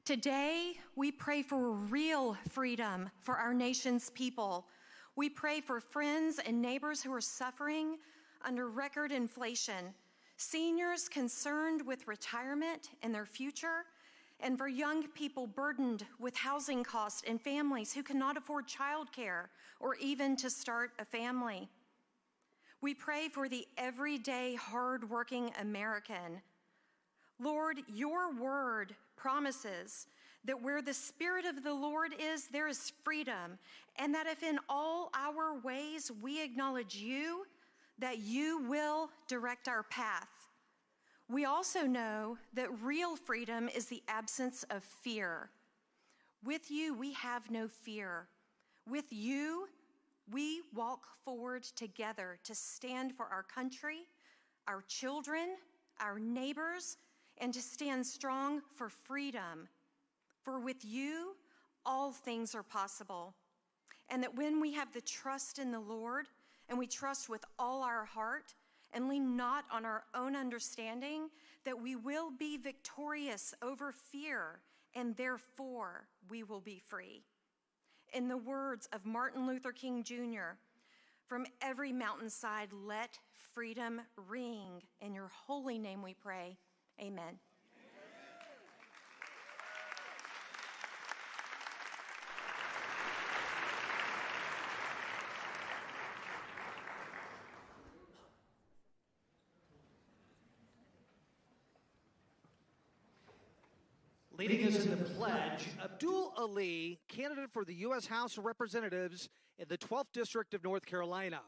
Today, we pray for real freedom for our nation's people. We pray for friends and neighbors who are suffering under record inflation, seniors concerned with retirement and their future, and for young people burdened with housing costs and families who cannot afford childcare or even to start a family. We pray for the everyday hardworking American. Lord, your word promises that where the Spirit of the Lord is, there is freedom, and that if in all our ways we acknowledge you, that you will direct our path. We also know that real freedom is the absence of fear. With you, we have no fear. With you, we walk forward together to stand for our country, our children, our neighbors, and to stand strong for freedom. For with you, all things are possible. And that when we have the trust in the Lord, and we trust with all our heart, and lean not on our own understanding, that we will be victorious over fear, and therefore we will be free. In the words of Martin Luther King Jr., from every mountainside, let freedom ring. In your holy name we pray. Amen. Leading us in the pledge, Abdul Ali, candidate for the U.S. House of Representatives in the 12th District of North Carolina.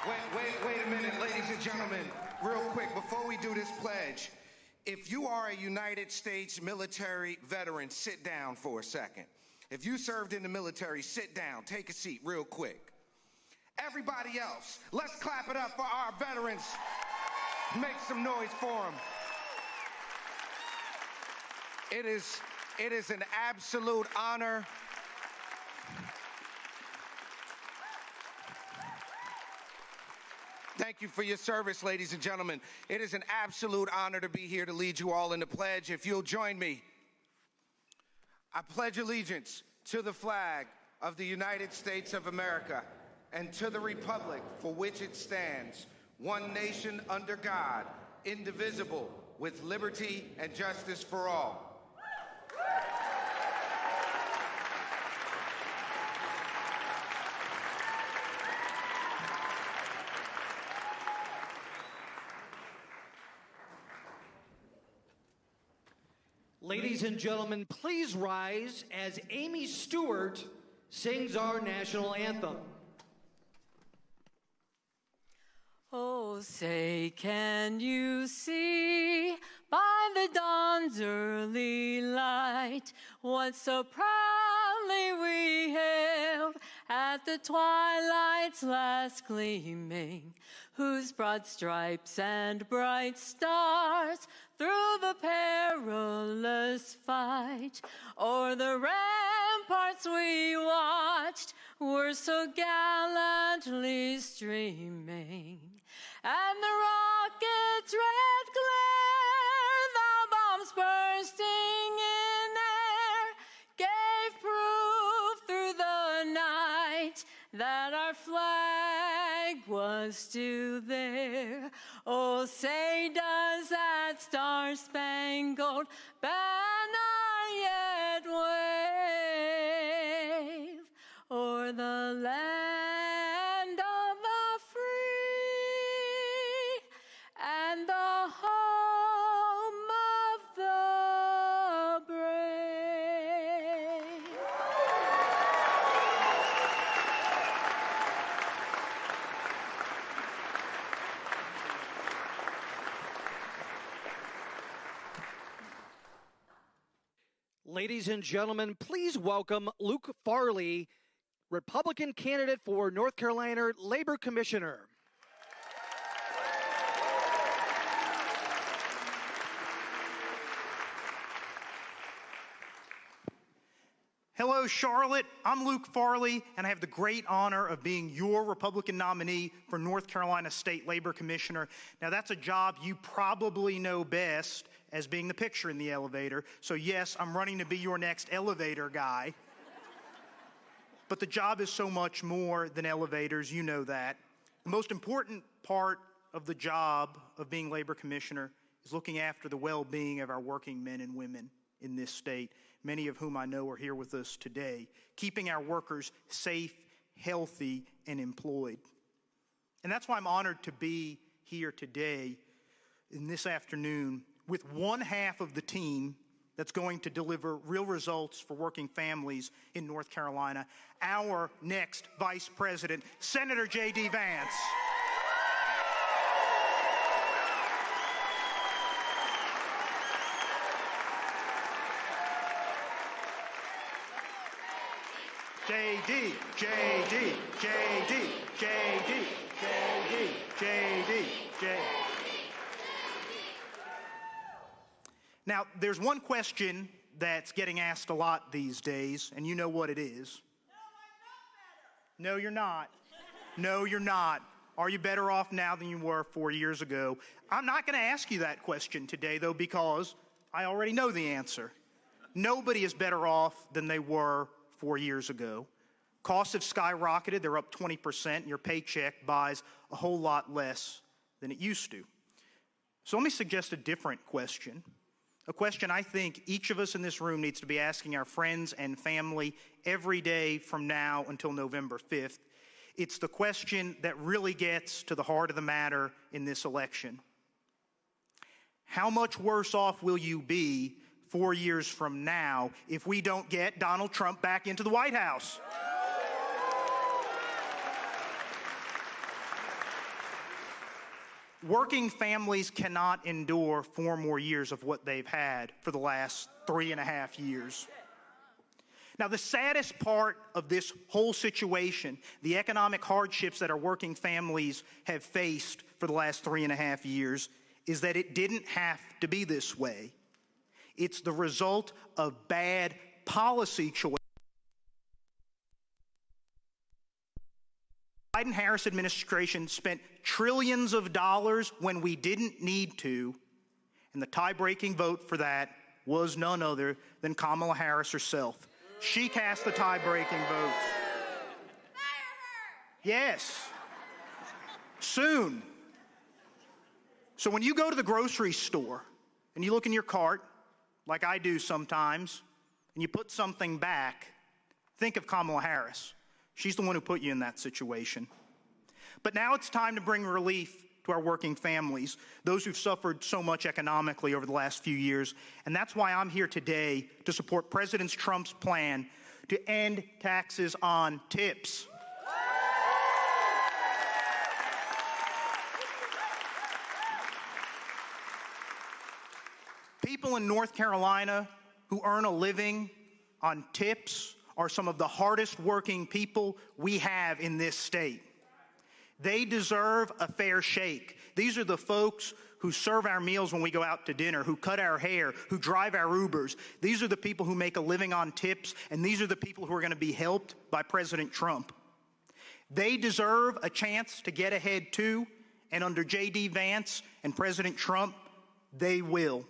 Wait a minute, ladies and gentlemen. Real quick, before we do this pledge, if you are a United States military veteran, sit down for a second. If you served in the military, sit down, take a seat real quick. Everybody else, let's clap it up for our veterans. Make some noise for them. It is an absolute honor. Thank you for your service, ladies and gentlemen. It is an absolute honor to be here to lead you all in the pledge. If you'll join me, I pledge allegiance to the flag of the United States of America and to the republic for which it stands, one nation under God, indivisible, with liberty and justice for all. Ladies and gentlemen, please rise as Amy Stewart sings our national anthem. Oh, say, can you see by the dawn's early light what so proudly we hailed at the twilight's last gleaming, whose broad stripes and bright stars through the perilous fight o'er the ramparts we watched were so gallantly streaming, and the rocket's red glare, the bombs bursting in air, gave proof through the night that our flag was still there. Oh, say, does that star-spangled banner yet wave o'er the land of the free and the home of the brave? Ladies and gentlemen, please welcome Luke Farley, Republican candidate for North Carolina Labor Commissioner. Hello, Charlotte. I'm Luke Farley, and I have the great honor of being your Republican nominee for North Carolina State Labor Commissioner. Now, that's a job you probably know best as being the picture in the elevator. So, yes, I'm running to be your next elevator guy. But the job is so much more than elevators. You know that. The most important part of the job of being Labor Commissioner is looking after the well-being of our working men and women in this state, many of whom I know are here with us today, keeping our workers safe, healthy, and employed. And that's why I'm honored to be here today in this afternoon with one half of the team that's going to deliver real results for working families in North Carolina, our next Vice President, Senator JD Vance. JD, JD, JD, JD, JD, JD, JD. Now, there's one question that's getting asked a lot these days, and you know what it is. No, you're not. No, you're not. Are you better off now than you were 4 years ago? I'm not going to ask you that question today, though, because I already know the answer. Nobody is better off than they were 4 years ago. Costs have skyrocketed. They're up 20%. Your paycheck buys a whole lot less than it used to. So let me suggest a different question. A question I think each of us in this room needs to be asking our friends and family every day from now until November 5th. It's the question that really gets to the heart of the matter in this election. How much worse off will you be 4 years from now if we don't get Donald Trump back into the White House? Working families cannot endure 4 more years of what they've had for the last 3.5 years. Now, the saddest part of this whole situation, the economic hardships that our working families have faced for the last 3.5 years, is that it didn't have to be this way. It's the result of bad policy choices. The Biden-Harris administration spent trillions of dollars when we didn't need to, and the tie-breaking vote for that was none other than Kamala Harris herself. She cast the tie-breaking votes. Yes. Soon. So when you go to the grocery store and you look in your cart, like I do sometimes, and you put something back, think of Kamala Harris. She's the one who put you in that situation. But now it's time to bring relief to our working families, those who've suffered so much economically over the last few years. And that's why I'm here today to support President Trump's plan to end taxes on tips. People in North Carolina who earn a living on tips are some of the hardest working people we have in this state. They deserve a fair shake. These are the folks who serve our meals when we go out to dinner, who cut our hair, who drive our Ubers. These are the people who make a living on tips, and these are the people who are going to be helped by President Trump. They deserve a chance to get ahead too, and under JD Vance and President Trump, they will.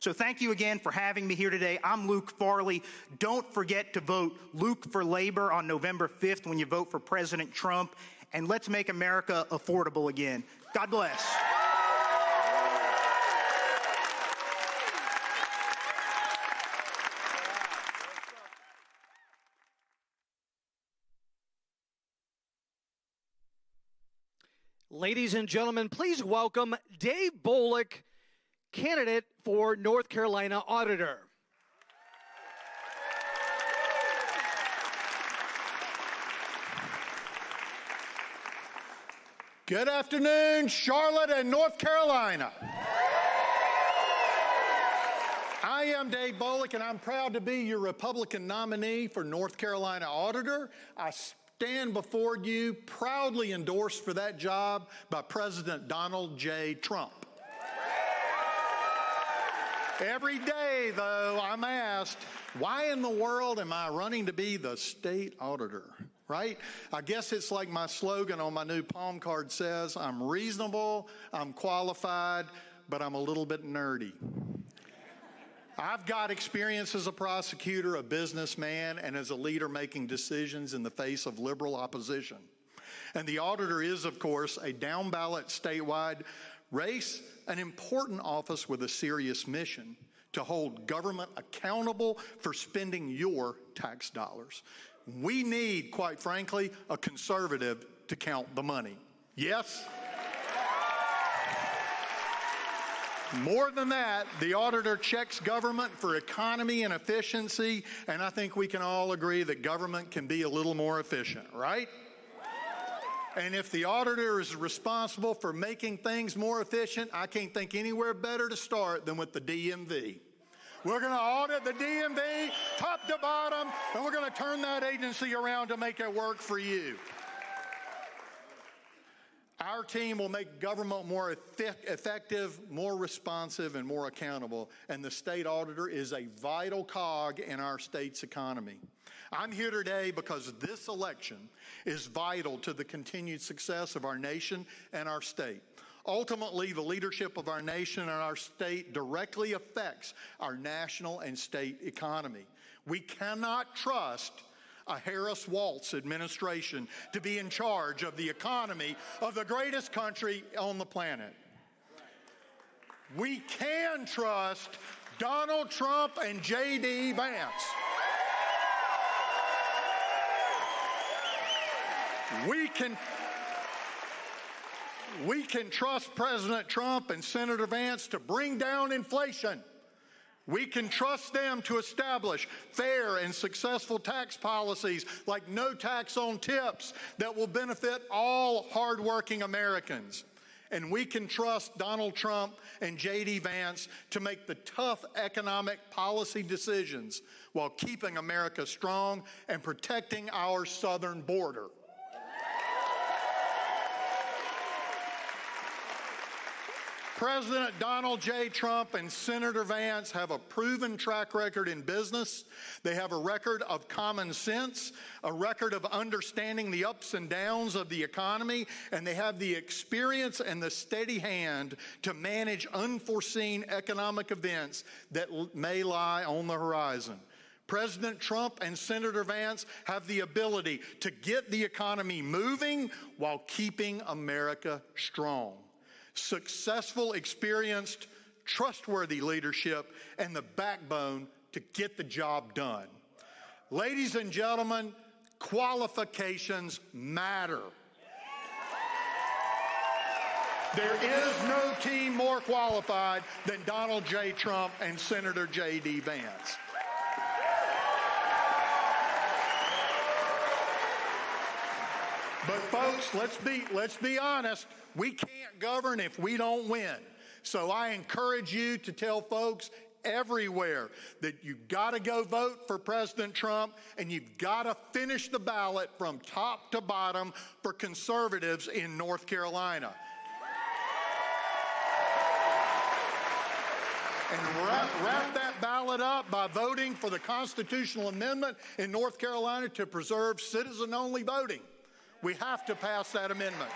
So thank you again for having me here today. I'm Luke Farley. Don't forget to vote Luke for Labor on November 5th when you vote for President Trump. And let's make America affordable again. God bless. Ladies and gentlemen, please welcome Dave Bullock, candidate for North Carolina Auditor. Good afternoon, Charlotte and North Carolina. I am Dave Bullock, and I'm proud to be your Republican nominee for North Carolina Auditor. I stand before you proudly endorsed for that job by President Donald J. Trump. Every day, though, I'm asked, why in the world am I running to be the state auditor, right? I guess it's like my slogan on my new palm card says, I'm reasonable, I'm qualified, but I'm a little bit nerdy. I've got experience as a prosecutor, a businessman, and as a leader making decisions in the face of liberal opposition. And the auditor is, of course, a down-ballot statewide race, an important office with a serious mission to hold government accountable for spending your tax dollars. We need, quite frankly, a conservative to count the money. Yes? More than that, the auditor checks government for economy and efficiency, and I think we can all agree that government can be a little more efficient, right? And if the auditor is responsible for making things more efficient, I can't think anywhere better to start than with the DMV. We're going to audit the DMV top to bottom, and we're going to turn that agency around to make it work for you. Our team will make government more effective, more responsive, and more accountable, and the state auditor is a vital cog in our state's economy. I'm here today because this election is vital to the continued success of our nation and our state. Ultimately, the leadership of our nation and our state directly affects our national and state economy. We cannot trust a Harris-Walz administration to be in charge of the economy of the greatest country on the planet. We can trust Donald Trump and JD Vance. We can trust President Trump and Senator Vance to bring down inflation. We can trust them to establish fair and successful tax policies like no tax on tips that will benefit all hardworking Americans. And we can trust Donald Trump and JD Vance to make the tough economic policy decisions while keeping America strong and protecting our southern border. President Donald J. Trump and Senator Vance have a proven track record in business. They have a record of common sense, a record of understanding the ups and downs of the economy, and they have the experience and the steady hand to manage unforeseen economic events that may lie on the horizon. President Trump and Senator Vance have the ability to get the economy moving while keeping America strong. Successful, experienced, trustworthy leadership, and the backbone to get the job done. Ladies and gentlemen, qualifications matter. There is no team more qualified than Donald J. Trump and Senator JD Vance. But folks, let's be honest. We can't govern if we don't win. So I encourage you to tell folks everywhere that you've got to go vote for President Trump, and you've got to finish the ballot from top to bottom for conservatives in North Carolina. And wrap that ballot up by voting for the constitutional amendment in North Carolina to preserve citizen-only voting. We have to pass that amendment.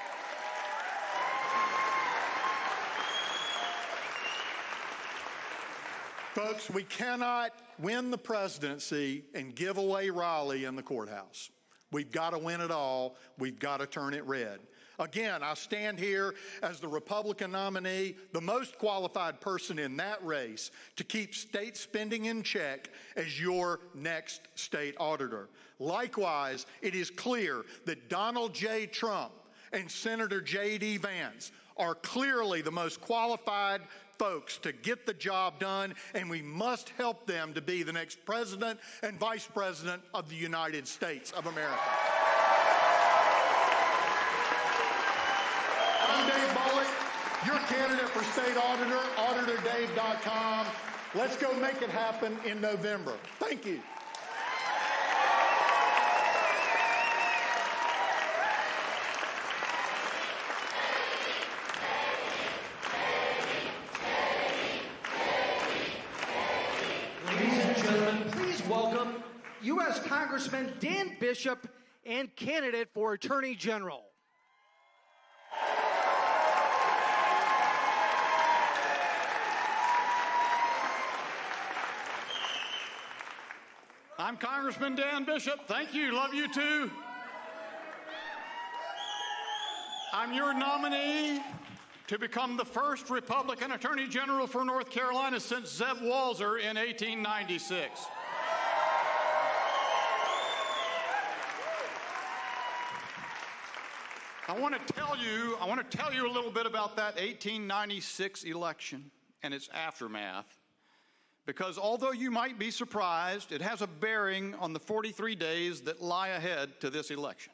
Folks, we cannot win the presidency and give away Raleigh in the courthouse. We've got to win it all. We've got to turn it red. Again, I stand here as the Republican nominee, the most qualified person in that race to keep state spending in check as your next state auditor. Likewise, it is clear that Donald J. Trump and Senator J.D. Vance are clearly the most qualified folks to get the job done, and we must help them to be the next president and vice president of the United States of America. I'm Dave Bullock, your candidate for state auditor, auditordave.com. Let's go make it happen in November. Thank you. U.S. Congressman Dan Bishop and candidate for Attorney General. I'm Congressman Dan Bishop. Thank you. Love you too. I'm your nominee to become the first Republican Attorney General for North Carolina since Zeb Walzer in 1896. I want to tell you a little bit about that 1896 election and its aftermath, because although you might be surprised, it has a bearing on the 43 days that lie ahead to this election.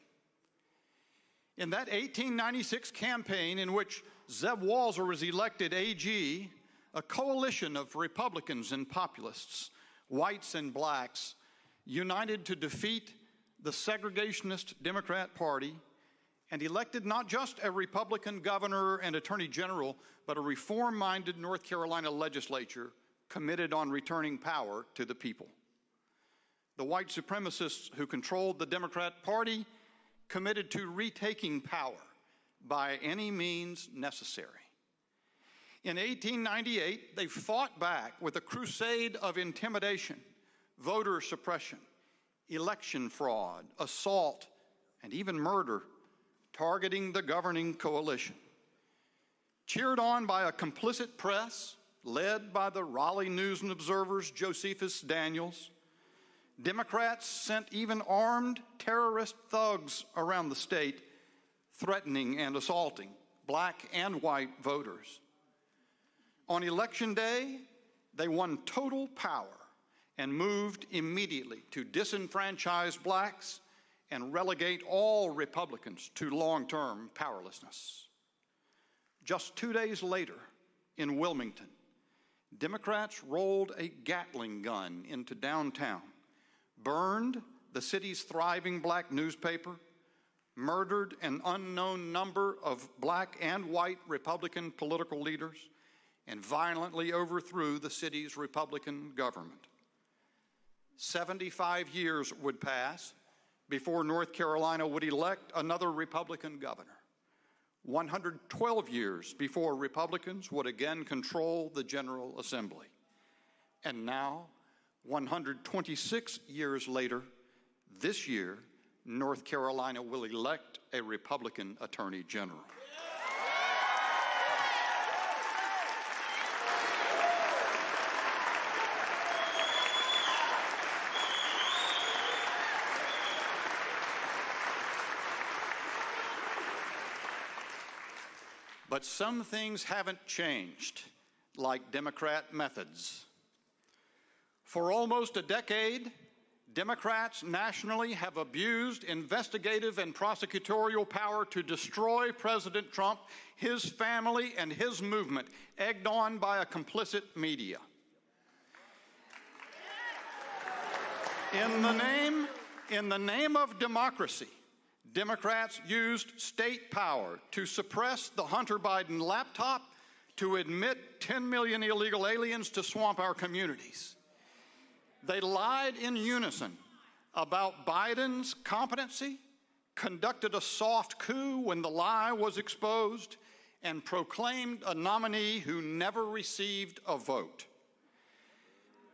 In that 1896 campaign in which Zeb Walzer was elected AG, a coalition of Republicans and populists, whites and blacks, united to defeat the segregationist Democrat Party and elected not just a Republican governor and attorney general, but a reform-minded North Carolina legislature committed on returning power to the people. The white supremacists who controlled the Democrat Party committed to retaking power by any means necessary. In 1898, they fought back with a crusade of intimidation, voter suppression, election fraud, assault, and even murder, targeting the governing coalition. Cheered on by a complicit press, led by the Raleigh News and Observer's Josephus Daniels, Democrats sent even armed terrorist thugs around the state, threatening and assaulting black and white voters. On election day, they won total power and moved immediately to disenfranchise blacks and relegate all Republicans to long-term powerlessness. Just 2 days later, in Wilmington, Democrats rolled a Gatling gun into downtown, burned the city's thriving black newspaper, murdered an unknown number of black and white Republican political leaders, and violently overthrew the city's Republican government. 75 years would pass before North Carolina would elect another Republican governor. 112 years before Republicans would again control the General Assembly. And now, 126 years later, this year, North Carolina will elect a Republican Attorney General. But some things haven't changed, like Democrat methods. For almost a decade, Democrats nationally have abused investigative and prosecutorial power to destroy President Trump, his family, and his movement, egged on by a complicit media. In the name of democracy, Democrats used state power to suppress the Hunter Biden laptop, to admit 10 million illegal aliens to swamp our communities. They lied in unison about Biden's competency, conducted a soft coup when the lie was exposed, and proclaimed a nominee who never received a vote.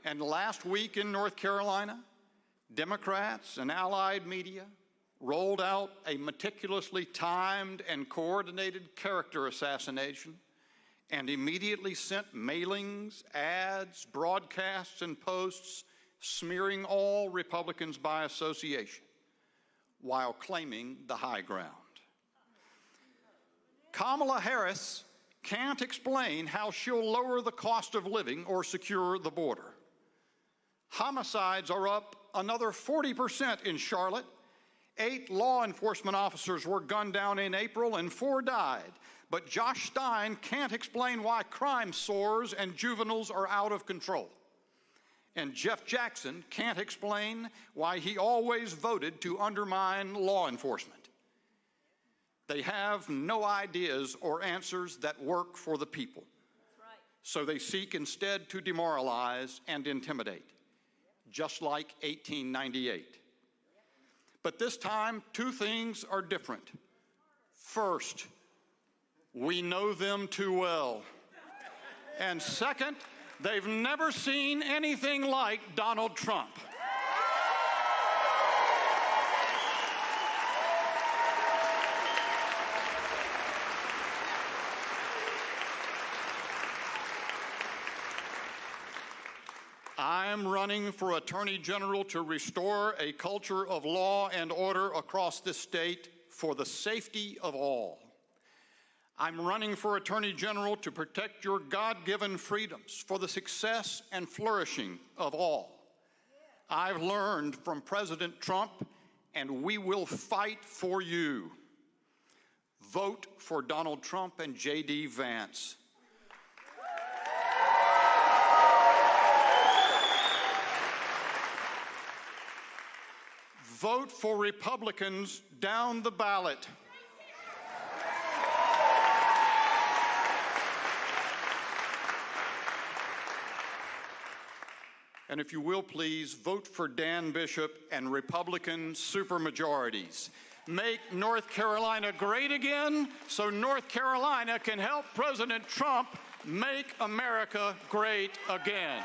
And last week in North Carolina, Democrats and allied media rolled out a meticulously timed and coordinated character assassination and immediately sent mailings, ads, broadcasts, and posts smearing all Republicans by association while claiming the high ground. Kamala Harris can't explain how she'll lower the cost of living or secure the border. Homicides are up another 40% in Charlotte. 8 law enforcement officers were gunned down in April and 4 died. But Josh Stein can't explain why crime soars and juveniles are out of control. And Jeff Jackson can't explain why he always voted to undermine law enforcement. They have no ideas or answers that work for the people. That's right. So they seek instead to demoralize and intimidate. just like 1898. But this time, two things are different. First, we know them too well. And second, they've never seen anything like Donald Trump. I'm running for Attorney General to restore a culture of law and order across this state for the safety of all. I'm running for Attorney General to protect your God-given freedoms for the success and flourishing of all. I've learned from President Trump, and we will fight for you. Vote for Donald Trump and JD Vance. Vote for Republicans down the ballot. And if you will please, vote for Dan Bishop and Republican supermajorities. Make North Carolina great again so North Carolina can help President Trump make America great again.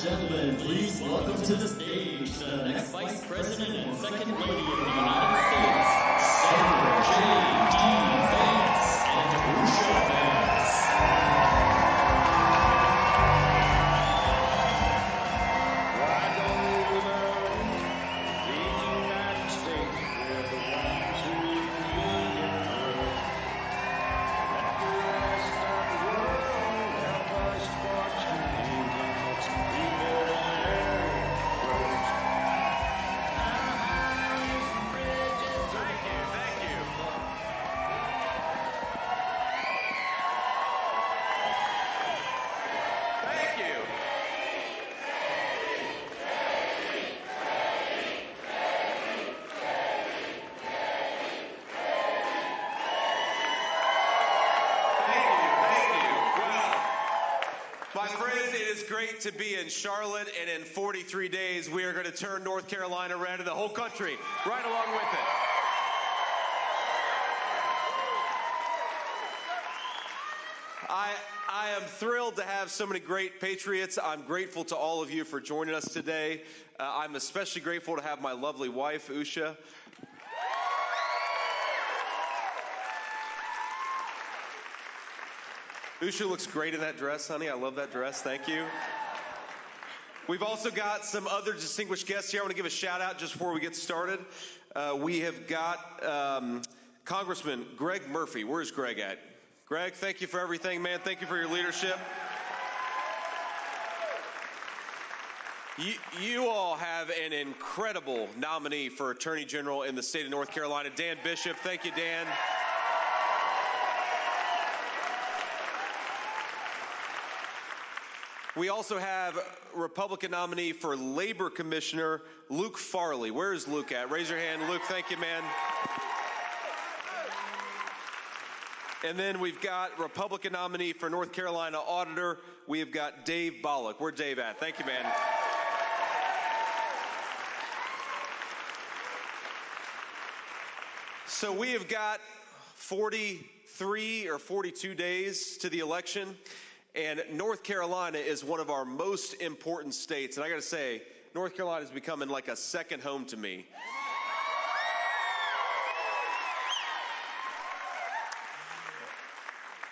gentlemen, please welcome to the stage the next Vice President and Second Lady of the United States, Senator JD Vance and Usha Vance. My friends, it is great to be in Charlotte, and in 43 days, we are going to turn North Carolina red and the whole country right along with it. I am thrilled to have so many great patriots. I'm grateful to all of you for joining us today. I'm especially grateful to have my lovely wife, Usha. Usha looks great in that dress, honey. I love that dress. Thank you. We've also got some other distinguished guests here. I want to give a shout out just before we get started. We have got Congressman Greg Murphy. Where's Greg at? Greg, thank you for everything, man. Thank you for your leadership. You all have an incredible nominee for Attorney General in the state of North Carolina, Dan Bishop. Thank you, Dan. We also have Republican nominee for Labor Commissioner, Luke Farley. Where is Luke at? Raise your hand. Luke, thank you, man. And then we've got Republican nominee for North Carolina Auditor. We have got Dave Bollock. Where's Dave at? Thank you, man. So we have got 43 or 42 days to the election. And North Carolina is one of our most important states. And I got to say, North Carolina is becoming like a second home to me.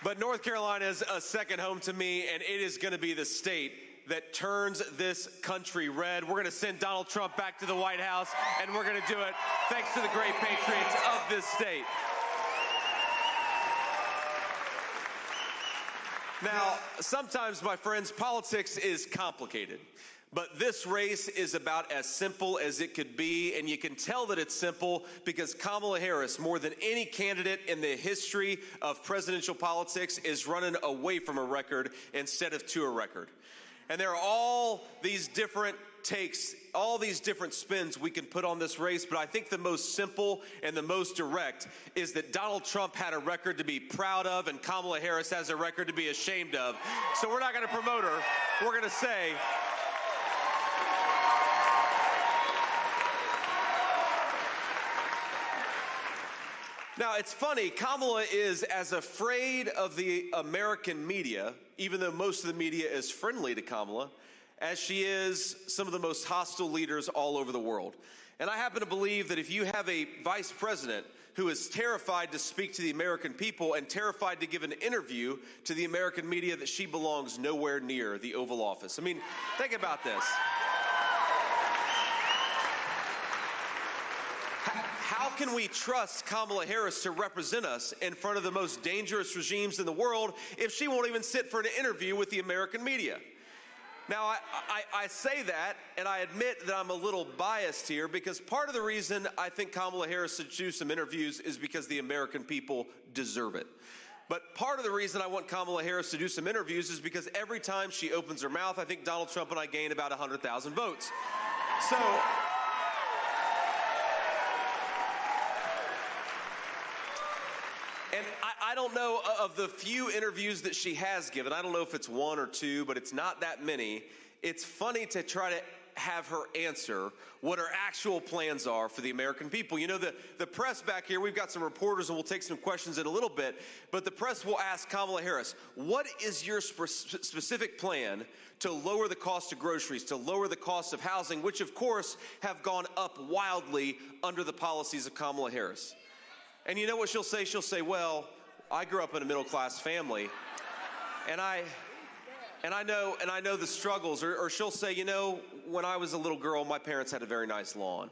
But North Carolina is a second home to me, and it is going to be the state that turns this country red. We're going to send Donald Trump back to the White House, and we're going to do it thanks to the great patriots of this state. Now, sometimes, my friends, politics is complicated. But this race is about as simple as it could be, and you can tell that it's simple because Kamala Harris, more than any candidate in the history of presidential politics, is running away from a record instead of to a record. And there are all these different takes, all these different spins we can put on this race, but I think the most simple and the most direct is that Donald Trump had a record to be proud of and Kamala Harris has a record to be ashamed of. So we're not going to promote her. We're going to say, now, it's funny, Kamala is as afraid of the American media, even though most of the media is friendly to Kamala, as she is some of the most hostile leaders all over the world. And I happen to believe that if you have a vice president who is terrified to speak to the American people and terrified to give an interview to the American media, that she belongs nowhere near the Oval Office. I mean, think about this. How can we trust Kamala Harris to represent us in front of the most dangerous regimes in the world if she won't even sit for an interview with the American media? Now, I say that, and I admit that I'm a little biased here because part of the reason I think Kamala Harris should do some interviews is because the American people deserve it. But part of the reason I want Kamala Harris to do some interviews is because every time she opens her mouth, I think Donald Trump and I gain about 100,000 votes. So and I don't know of the few interviews that she has given. I don't know if it's one or two, but it's not that many. It's funny to try to have her answer what her actual plans are for the American people. You know, the press back here, we've got some reporters and we'll take some questions in a little bit, but the press will ask Kamala Harris, what is your specific plan to lower the cost of groceries, to lower the cost of housing, which of course have gone up wildly under the policies of Kamala Harris? And you know what she'll say? She'll say, well, I grew up in a middle-class family, and I know the struggles. Or she'll say, you know, when I was a little girl, my parents had a very nice lawn.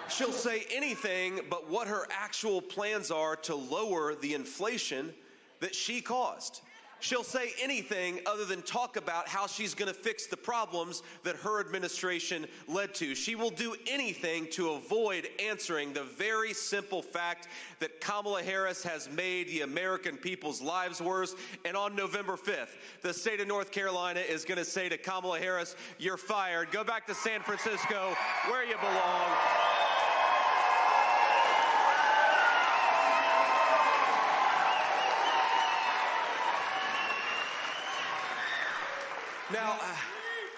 She'll say anything but what her actual plans are to lower the inflation that she caused. She'll say anything other than talk about how she's going to fix the problems that her administration led to. She will do anything to avoid answering the very simple fact that Kamala Harris has made the American people's lives worse. And on November 5th, the state of North Carolina is going to say to Kamala Harris, you're fired. Go back to San Francisco where you belong. Now,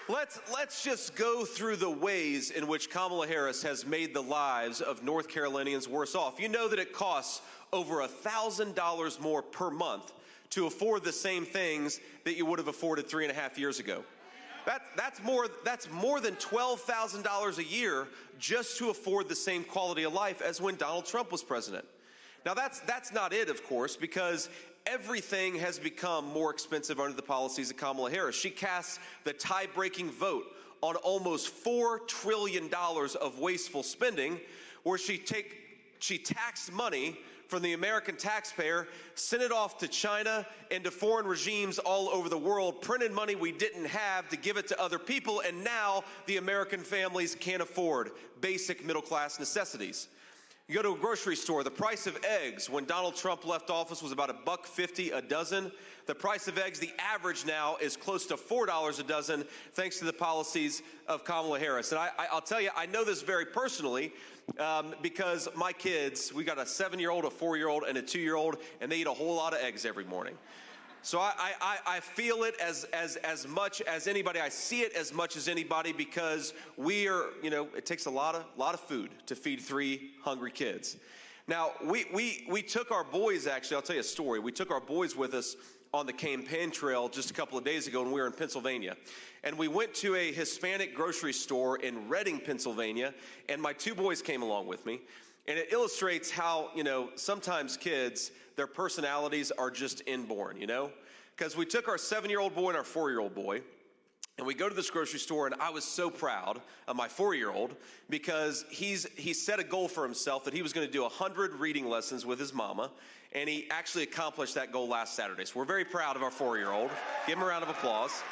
let's just go through the ways in which Kamala Harris has made the lives of North Carolinians worse off. You know that it costs over $1,000 more per month to afford the same things that you would have afforded 3.5 years ago. That's more than $12,000 a year just to afford the same quality of life as when Donald Trump was president. Now, that's not it, of course, because everything has become more expensive under the policies of Kamala Harris. She casts the tie-breaking vote on almost $4 trillion of wasteful spending, where she taxed money from the American taxpayer, sent it off to China and to foreign regimes all over the world, printed money we didn't have to give it to other people, and now the American families can't afford basic middle-class necessities. You go to a grocery store, the price of eggs when Donald Trump left office was about $1.50 a dozen. The price of eggs, the average now, is close to $4 a dozen, thanks to the policies of Kamala Harris. And I'll tell you, I know this very personally because my kids, we got a 7-year-old, a 4-year-old, and a 2-year-old, and they eat a whole lot of eggs every morning. So I feel it as much as anybody. I see it as much as anybody because we are, you know, it takes a lot of food to feed 3 hungry kids. Now, we took our boys, actually, I'll tell you a story. We took our boys with us on the campaign trail just a couple of days ago when we were in Pennsylvania. And we went to a Hispanic grocery store in Reading, Pennsylvania, and my 2 boys came along with me. And it illustrates how, you know, sometimes kids, their personalities are just inborn, you know? Because we took our 7-year-old boy and our 4-year-old boy, and we go to this grocery store, and I was so proud of my 4-year-old because he set a goal for himself that he was going to do 100 reading lessons with his mama, and he actually accomplished that goal last Saturday. So we're very proud of our 4-year-old. Give him a round of applause.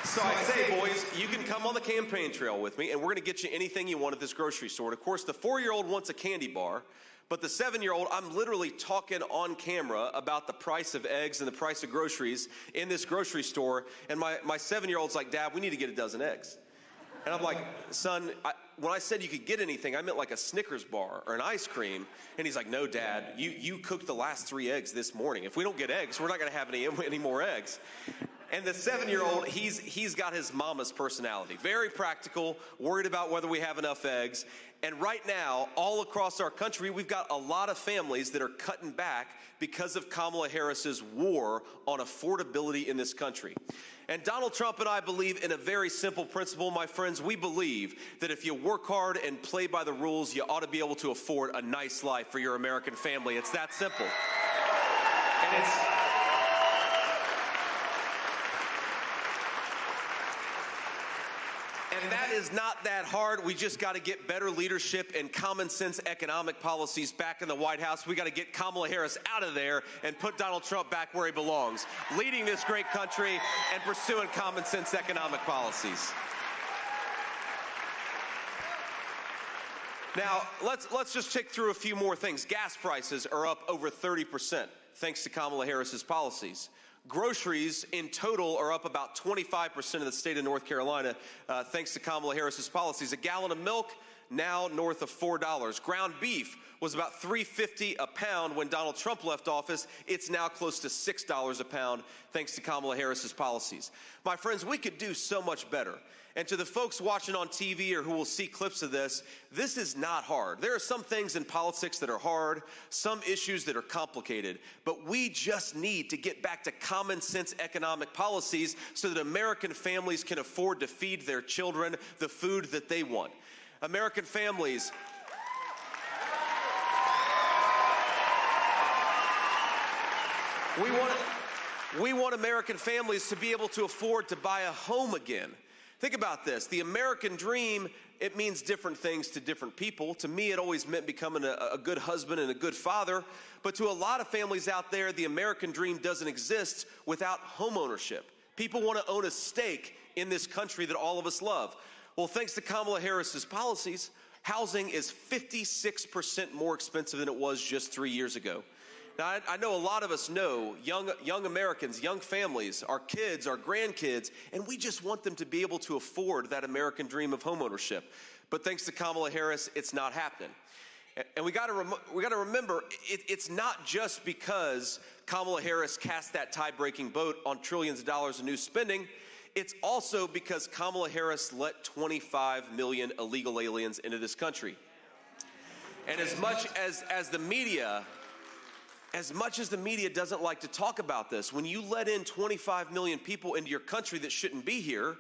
So I say, boys, you can come on the campaign trail with me, and we're going to get you anything you want at this grocery store. And of course, the 4-year-old wants a candy bar, but the 7-year-old, I'm literally talking on camera about the price of eggs and the price of groceries in this grocery store. And my 7-year-old's like, Dad, we need to get a dozen eggs. And I'm like, son, when I said you could get anything, I meant like a Snickers bar or an ice cream. And he's like, no, Dad, you cooked the last 3 eggs this morning. If we don't get eggs, we're not going to have any more eggs. And the 7-year-old, he's got his mama's personality. Very practical, worried about whether we have enough eggs. And right now, all across our country, we've got a lot of families that are cutting back because of Kamala Harris's war on affordability in this country. And Donald Trump and I believe in a very simple principle, my friends. We believe that if you work hard and play by the rules, you ought to be able to afford a nice life for your American family. It's that simple. And that is not that hard. We just got to get better leadership and common sense economic policies back in the White House. We got to get Kamala Harris out of there and put Donald Trump back where he belongs, leading this great country and pursuing common sense economic policies. Now, let's just tick through a few more things. Gas prices are up over 30% thanks to Kamala Harris's policies. Groceries in total are up about 25% in the state of North Carolina thanks to Kamala Harris's policies. A gallon of milk now north of $4. Ground beef was about $3.50 a pound when Donald Trump left office. It's now close to $6 a pound thanks to Kamala Harris's policies. My friends, we could do so much better. And to the folks watching on TV or who will see clips of this is not hard. There are some things in politics that are hard, some issues that are complicated, but we just need to get back to common sense economic policies so that American families can afford to feed their children the food that they want. American families, we want American families to be able to afford to buy a home again. Think about this. The American dream, it means different things to different people. To me, it always meant becoming a good husband and a good father. But to a lot of families out there, the American dream doesn't exist without home ownership. People want to own a stake in this country that all of us love. Well, thanks to Kamala Harris's policies, housing is 56% more expensive than it was just 3 years ago. Now, I know a lot of us know young Americans, young families, our kids, our grandkids, and we just want them to be able to afford that American dream of homeownership. But thanks to Kamala Harris, it's not happening. And we got to remember, it's not just because Kamala Harris cast that tie-breaking vote on trillions of dollars in new spending. It's also because Kamala Harris let 25 million illegal aliens into this country. And as much as the media doesn't like to talk about this, when you let in 25 million people into your country that shouldn't be here,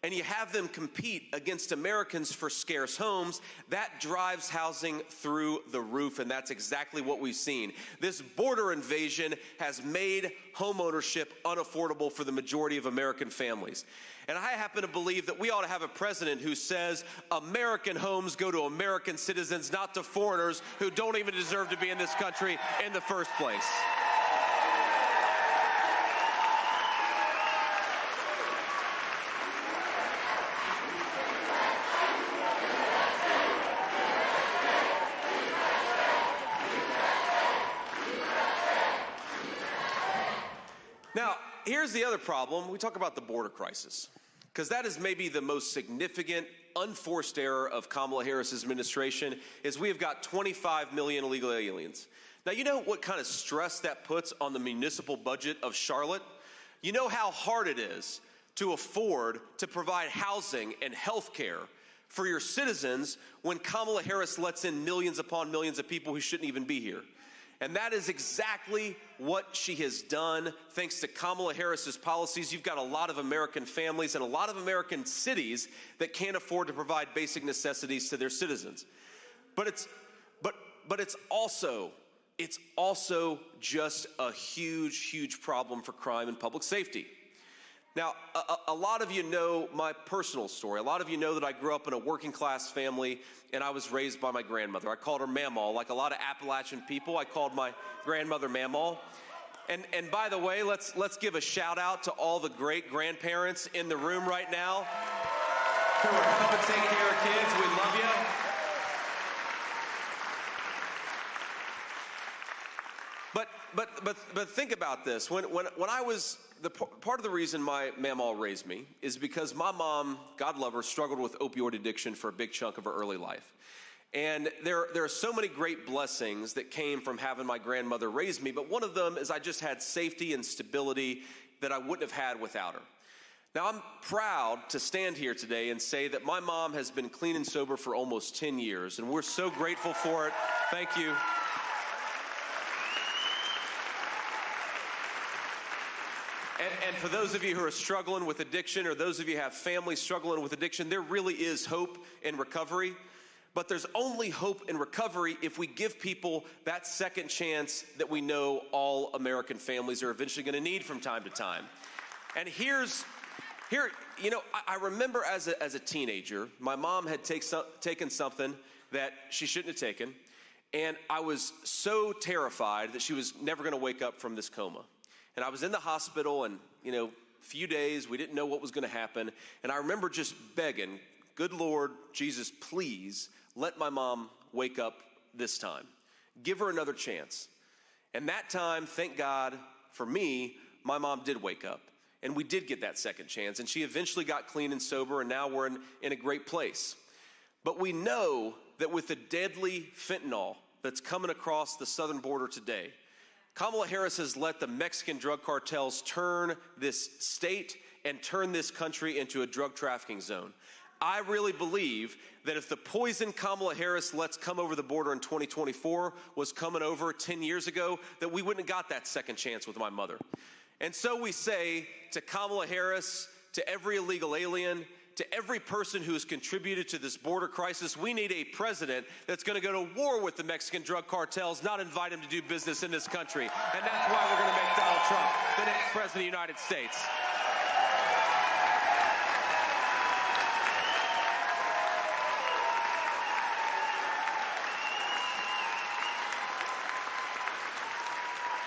and you have them compete against Americans for scarce homes, that drives housing through the roof, and that's exactly what we've seen. This border invasion has made homeownership unaffordable for the majority of American families. And I happen to believe that we ought to have a president who says American homes go to American citizens, not to foreigners who don't even deserve to be in this country in the first place. Now, here's the other problem. We talk about the border crisis, because that is maybe the most significant unforced error of Kamala Harris's administration, is we have got 25 million illegal aliens. Now, you know what kind of stress that puts on the municipal budget of Charlotte? You know how hard it is to afford to provide housing and health care for your citizens when Kamala Harris lets in millions upon millions of people who shouldn't even be here. And that is exactly what she has done. Thanks to Kamala Harris's policies, you've got a lot of American families and a lot of American cities that can't afford to provide basic necessities to their citizens. But it's also just a huge problem for crime and public safety. Now, a lot of you know my personal story. A lot of you know that I grew up in a working class family and I was raised by my grandmother. I called her Mamaw. Like a lot of Appalachian people, I called my grandmother Mamaw. And by the way, let's give a shout out to all the great grandparents in the room right now who are helping take care of kids. We love you. But think about this. When I was part of the reason my mamaw raised me is because my mom, God love her, struggled with opioid addiction for a big chunk of her early life. And there are so many great blessings that came from having my grandmother raise me, but one of them is I just had safety and stability that I wouldn't have had without her. Now, I'm proud to stand here today and say that my mom has been clean and sober for almost 10 years, and we're so grateful for it. Thank you. And for those of you who are struggling with addiction, or those of you who have families struggling with addiction, there really is hope in recovery. But there's only hope in recovery if we give people that second chance that we know all American families are eventually going to need from time to time. And I remember as a teenager, my mom had taken something that she shouldn't have taken, and I was so terrified that she was never going to wake up from this coma. And I was in the hospital, and, a few days, we didn't know what was going to happen. And I remember just begging, good Lord, Jesus, please let my mom wake up this time. Give her another chance. And that time, thank God for me, my mom did wake up. And we did get that second chance. And she eventually got clean and sober, and now we're in a great place. But we know that with the deadly fentanyl that's coming across the southern border today, Kamala Harris has let the Mexican drug cartels turn this state and turn this country into a drug trafficking zone. I really believe that if the poison Kamala Harris lets come over the border in 2024 was coming over 10 years ago, that we wouldn't have got that second chance with my mother. And so we say to Kamala Harris, to every illegal alien, to every person who has contributed to this border crisis, we need a president that's going to go to war with the Mexican drug cartels, not invite him to do business in this country. And that's why we're going to make Donald Trump the next president of the United States.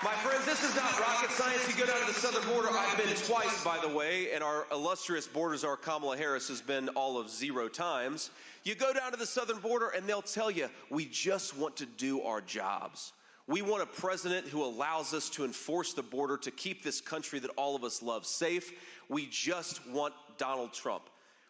My friends, this is not rocket science. You go down to the southern border. I've been twice, by the way, and our illustrious border czar Kamala Harris has been all of 0 times. You go down to the southern border, and they'll tell you, we just want to do our jobs. We want a president who allows us to enforce the border to keep this country that all of us love safe. We just want Donald Trump.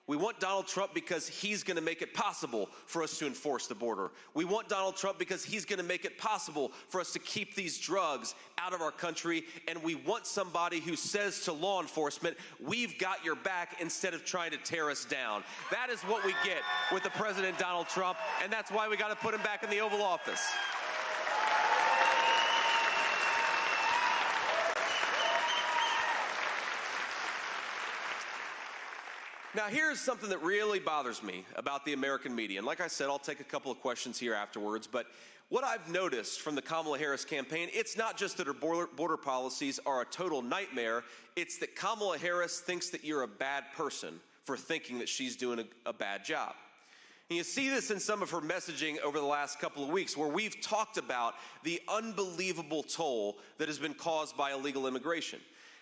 We want Donald Trump because he's going to make it possible for us to enforce the border. We want Donald Trump because he's going to make it possible for us to keep these drugs out of our country. And we want somebody who says to law enforcement, we've got your back, instead of trying to tear us down. That is what we get with the President Donald Trump, and that's why we got to put him back in the Oval Office. Now, here's something that really bothers me about the American media. And like I said, I'll take a couple of questions here afterwards. But what I've noticed from the Kamala Harris campaign, it's not just that her border policies are a total nightmare. It's that Kamala Harris thinks that you're a bad person for thinking that she's doing a bad job. And you see this in some of her messaging over the last couple of weeks, where we've talked about the unbelievable toll that has been caused by illegal immigration.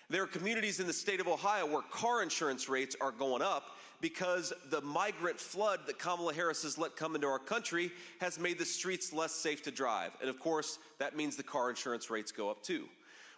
There are communities in the state of Ohio where car insurance rates are going up because the migrant flood that Kamala Harris has let come into our country has made the streets less safe to drive. And of course, that means the car insurance rates go up too.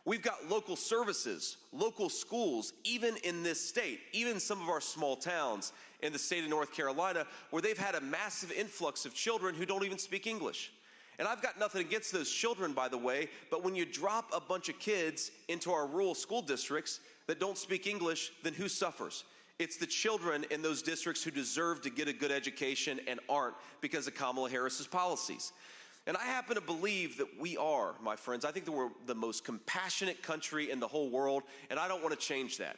We've got local services, local schools, even in this state, even some of our small towns in the state of North Carolina, where they've had a massive influx of children who don't even speak English. And I've got nothing against those children, by the way, but when you drop a bunch of kids into our rural school districts that don't speak English, then who suffers? It's the children in those districts who deserve to get a good education and aren't, because of Kamala Harris's policies. And I happen to believe that we are, my friends, I think that we're the most compassionate country in the whole world, and I don't want to change that.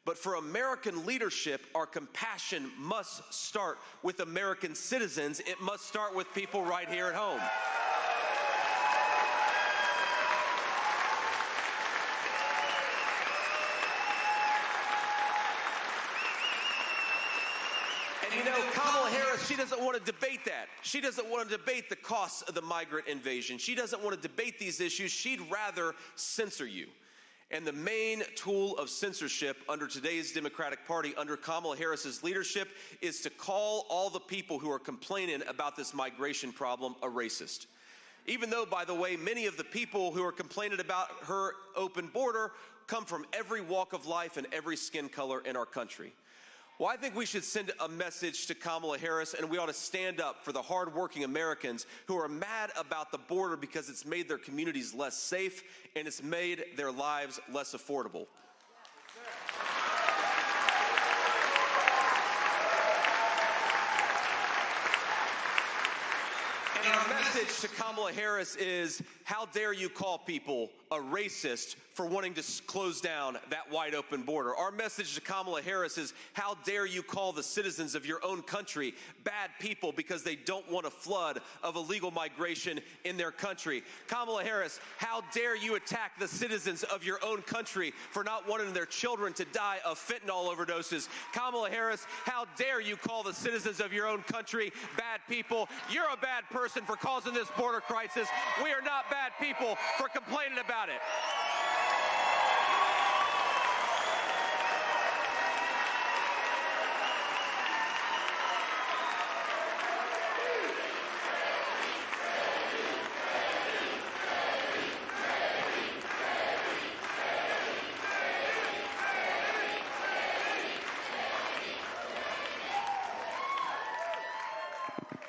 But for American leadership, our compassion must start with American citizens. It must start with people right here at home. And you know, Kamala Harris, she doesn't want to debate that. She doesn't want to debate the costs of the migrant invasion. She doesn't want to debate these issues. She'd rather censor you. And the main tool of censorship under today's Democratic Party, under Kamala Harris's leadership, is to call all the people who are complaining about this migration problem a racist. Even though, by the way, many of the people who are complaining about her open border come from every walk of life and every skin color in our country. Well, I think we should send a message to Kamala Harris, and we ought to stand up for the hardworking Americans who are mad about the border because it's made their communities less safe and it's made their lives less affordable. And our message to Kamala Harris is, how dare you call people a racist for wanting to close down that wide open border? Our message to Kamala Harris is, how dare you call the citizens of your own country bad people because they don't want a flood of illegal migration in their country? Kamala Harris, how dare you attack the citizens of your own country for not wanting their children to die of fentanyl overdoses? Kamala Harris, how dare you call the citizens of your own country bad people? You're a bad person for causing this border crisis. We are not bad people for complaining about it.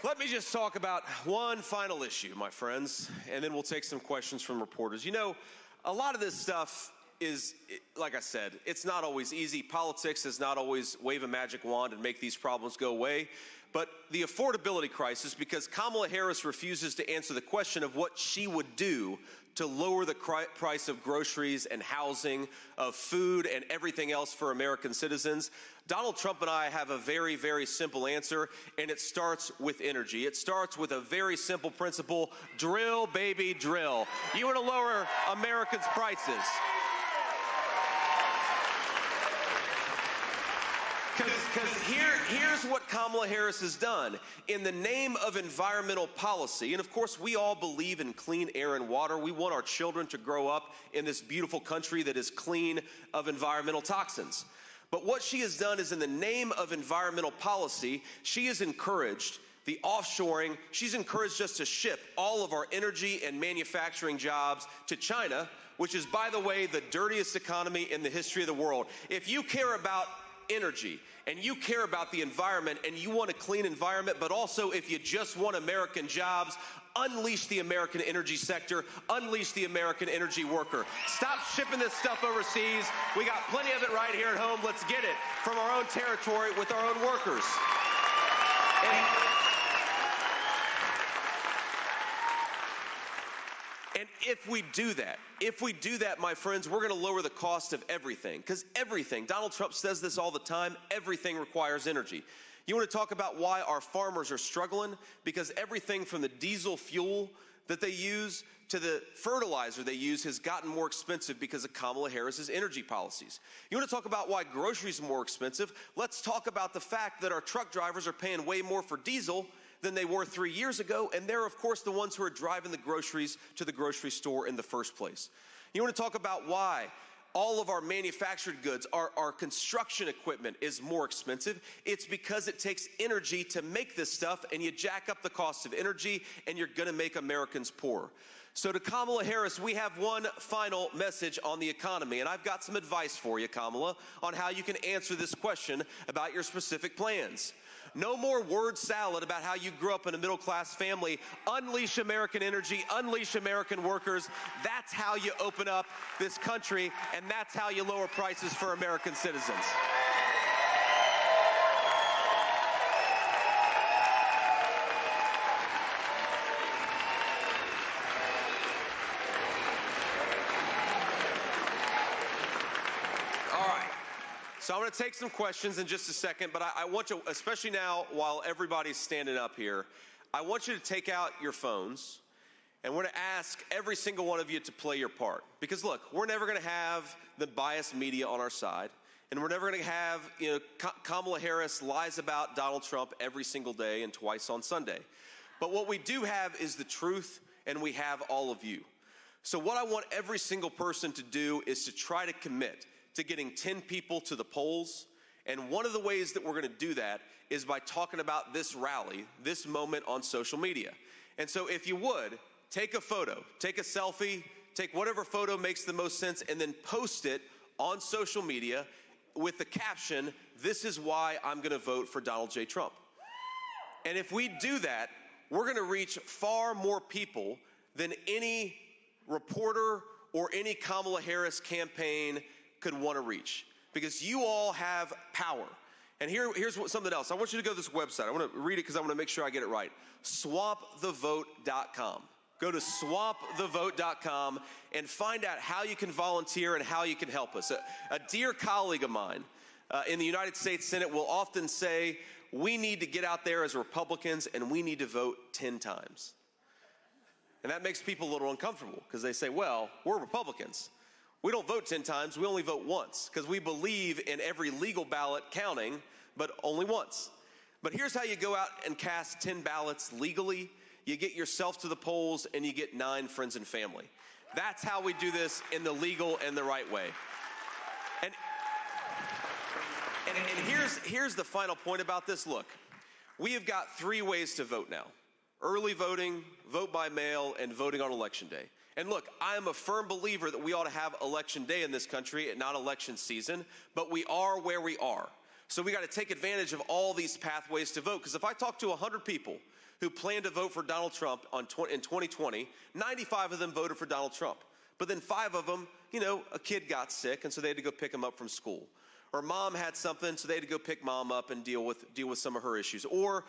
Let me just talk about one final issue, my friends, and then we'll take some questions from reporters. You know, a lot of this stuff is, like I said, it's not always easy. Politics does not always wave a magic wand and make these problems go away. But the affordability crisis, because Kamala Harris refuses to answer the question of what she would do to lower the price of groceries and housing, of food and everything else for American citizens, Donald Trump and I have a very, very simple answer, and it starts with energy. It starts with a very simple principle: drill, baby, drill. You want to lower Americans' prices. Because here's what Kamala Harris has done. In the name of environmental policy, and of course we all believe in clean air and water. We want our children to grow up in this beautiful country that is clean of environmental toxins. But what she has done is, in the name of environmental policy, she has encouraged the offshoring. She's encouraged us to ship all of our energy and manufacturing jobs to China, which is, by the way, the dirtiest economy in the history of the world. If you care about energy and you care about the environment and you want a clean environment, but also if you just want American jobs, unleash the American energy sector, unleash the American energy worker. Stop shipping this stuff overseas. We got plenty of it right here at home. Let's get it from our own territory with our own workers. And if we do that, my friends, we're going to lower the cost of everything. Because everything, Donald Trump says this all the time, everything requires energy. You want to talk about why our farmers are struggling? Because everything from the diesel fuel that they use to the fertilizer they use has gotten more expensive because of Kamala Harris's energy policies. You want to talk about why groceries are more expensive? Let's talk about the fact that our truck drivers are paying way more for diesel than they were 3 years ago, and they're, of course, the ones who are driving the groceries to the grocery store in the first place. You want to talk about why all of our manufactured goods, our construction equipment is more expensive? It's because it takes energy to make this stuff, and you jack up the cost of energy, and you're going to make Americans poor. So to Kamala Harris, we have one final message on the economy, and I've got some advice for you, Kamala, on how you can answer this question about your specific plans. No more word salad about how you grew up in a middle-class family. Unleash American energy, unleash American workers. That's how you open up this country, and that's how you lower prices for American citizens. So I'm going to take some questions in just a second, but I want you, especially now while everybody's standing up here, I want you to take out your phones, and we're going to ask every single one of you to play your part. Because look, we're never going to have the biased media on our side, and we're never going to have, Kamala Harris lies about Donald Trump every single day and twice on Sunday. But what we do have is the truth, and we have all of you. So what I want every single person to do is to try to commit to getting 10 people to the polls. And one of the ways that we're going to do that is by talking about this rally, this moment on social media. And so if you would, take a photo, take a selfie, take whatever photo makes the most sense, and then post it on social media with the caption, "This is why I'm going to vote for Donald J. Trump." And if we do that, we're going to reach far more people than any reporter or any Kamala Harris campaign could want to reach, because you all have power. And here's something else. I want you to go to this website. I want to read it because I want to make sure I get it right. swampthevote.com. Go to swampthevote.com and find out how you can volunteer and how you can help us. A dear colleague of mine in the United States Senate will often say, we need to get out there as Republicans and we need to vote 10 times. And that makes people a little uncomfortable because they say, well, we're Republicans. We don't vote 10 times, we only vote once, because we believe in every legal ballot counting, but only once. But here's how you go out and cast 10 ballots legally. You get yourself to the polls, and you get 9 friends and family. That's how we do this in the legal and the right way. And here's the final point about this. Look, we have got 3 ways to vote now: early voting, vote by mail, and voting on Election Day. And look, I am a firm believer that we ought to have Election Day in this country and not election season, but we are where we are. So we got to take advantage of all these pathways to vote. Because if I talk to 100 people who plan to vote for Donald Trump in 2020, 95 of them voted for Donald Trump. But then 5 of them, a kid got sick, and so they had to go pick him up from school. Or mom had something, so they had to go pick mom up and deal with some of her issues. Or,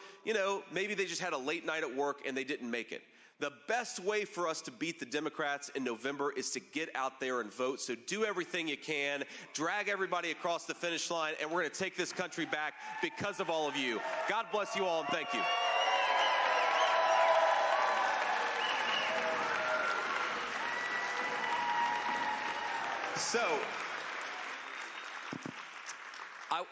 maybe they just had a late night at work and they didn't make it. The best way for us to beat the Democrats in November is to get out there and vote. So do everything you can, drag everybody across the finish line, and we're going to take this country back because of all of you. God bless you all, and thank you. So,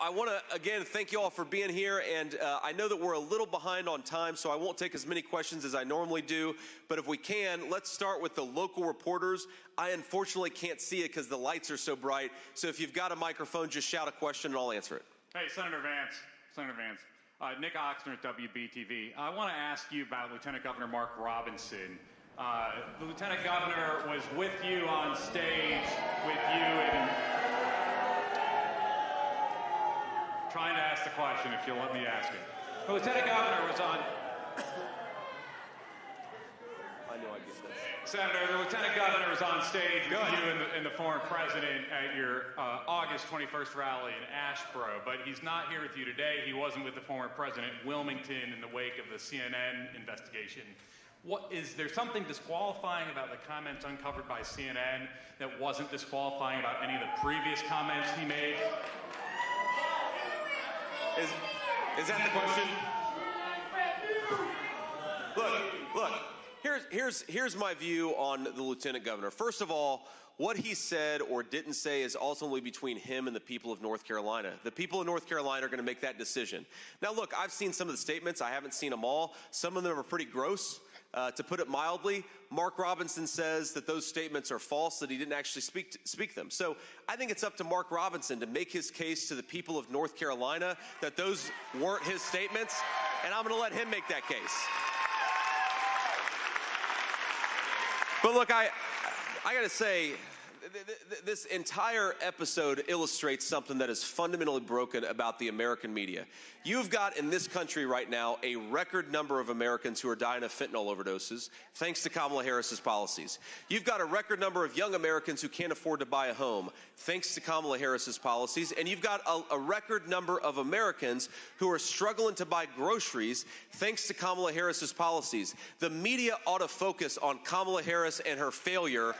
I want to, again, thank you all for being here, and I know that we're a little behind on time, so I won't take as many questions as I normally do, but if we can, let's start with the local reporters. I unfortunately can't see it because the lights are so bright, so if you've got a microphone, just shout a question and I'll answer it. Hey, Senator Vance. Nick Oxner at WBTV. I want to ask you about Lieutenant Governor Mark Robinson. The Lieutenant Governor was with you on stage, with you in... Trying to ask the question, if you'll let me ask it. The Lieutenant Governor was on... I know I get this. Senator, the Lieutenant Governor was on stage with you and the former president at your August 21st rally in Asheboro, but he's not here with you today. He wasn't with the former president in Wilmington in the wake of the CNN investigation. Is there something disqualifying about the comments uncovered by CNN that wasn't disqualifying about any of the previous comments he made? Is that the question? Look. Here's my view on the Lieutenant Governor. First of all, what he said or didn't say is ultimately between him and the people of North Carolina. The people of North Carolina are going to make that decision. Now, look, I've seen some of the statements. I haven't seen them all. Some of them are pretty gross. To put it mildly, Mark Robinson says that those statements are false, that he didn't actually speak them. So I think it's up to Mark Robinson to make his case to the people of North Carolina that those weren't his statements, and I'm going to let him make that case. But look, I got to say, this entire episode illustrates something that is fundamentally broken about the American media. You've got in this country right now a record number of Americans who are dying of fentanyl overdoses thanks to Kamala Harris's policies. You've got a record number of young Americans who can't afford to buy a home thanks to Kamala Harris's policies. And you've got a record number of Americans who are struggling to buy groceries thanks to Kamala Harris's policies. The media ought to focus on Kamala Harris and her failure.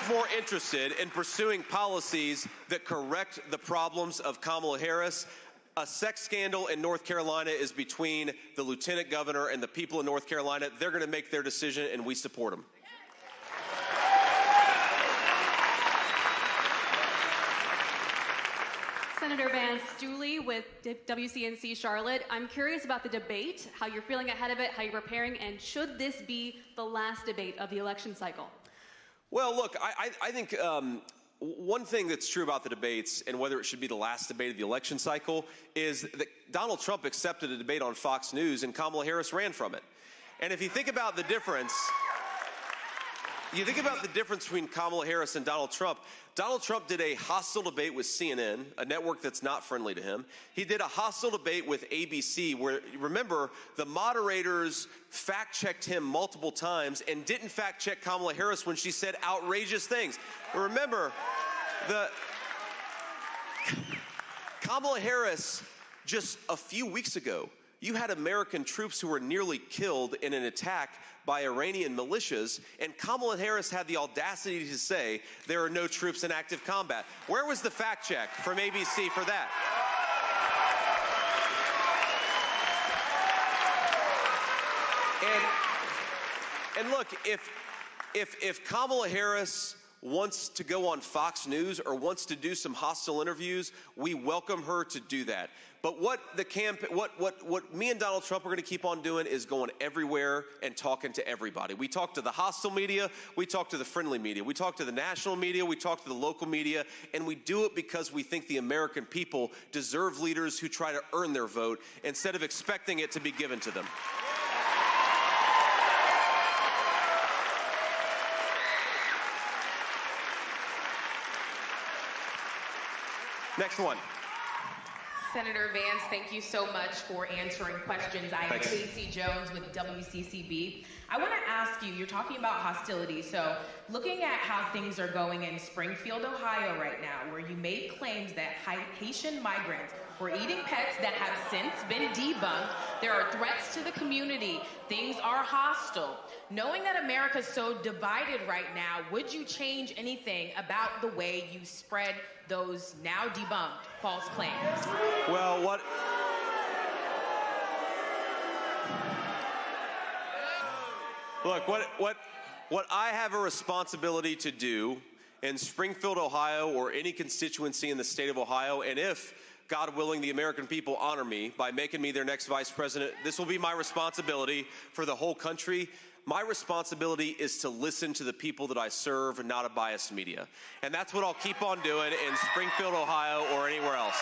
More interested in pursuing policies that correct the problems of Kamala Harris. A sex scandal in North Carolina is between the Lieutenant Governor and the people of North Carolina. They're going to make their decision, and we support them. Senator Vance, Julie with WCNC Charlotte. I'm curious about the debate, how you're feeling ahead of it, how you're preparing, and should this be the last debate of the election cycle? Well, look, I think one thing that's true about the debates, and whether it should be the last debate of the election cycle, is that Donald Trump accepted a debate on Fox News and Kamala Harris ran from it. And if you think about the difference, between Kamala Harris and Donald Trump did a hostile debate with CNN, a network that's not friendly to him. He did a hostile debate with ABC where, remember, the moderators fact-checked him multiple times and didn't fact-check Kamala Harris when she said outrageous things. Remember, Kamala Harris, just a few weeks ago, you had American troops who were nearly killed in an attack by Iranian militias, and Kamala Harris had the audacity to say there are no troops in active combat. Where was the fact check from ABC for that? And look, if Kamala Harris wants to go on Fox News or wants to do some hostile interviews, we welcome her to do that. But what me and Donald Trump are going to keep on doing is going everywhere and talking to everybody. We talk to the hostile media, we talk to the friendly media, we talk to the national media, we talk to the local media, and we do it because we think the American people deserve leaders who try to earn their vote instead of expecting it to be given to them. Next one. Senator Vance, thank you so much for answering questions. I am Thanks. Casey Jones with WCCB. I want to ask you, you're talking about hostility, so looking at how things are going in Springfield, Ohio right now, where you made claims that Haitian migrants were eating pets that have since been debunked, there are threats to the community, things are hostile. Knowing that America's so divided right now, would you change anything about the way you spread those now debunked false claims? Well, what I have a responsibility to do in Springfield, Ohio, or any constituency in the state of Ohio, and if, God willing, the American people honor me by making me their next vice president, this will be my responsibility for the whole country. My responsibility is to listen to the people that I serve and not a biased media. And that's what I'll keep on doing in Springfield, Ohio, or anywhere else.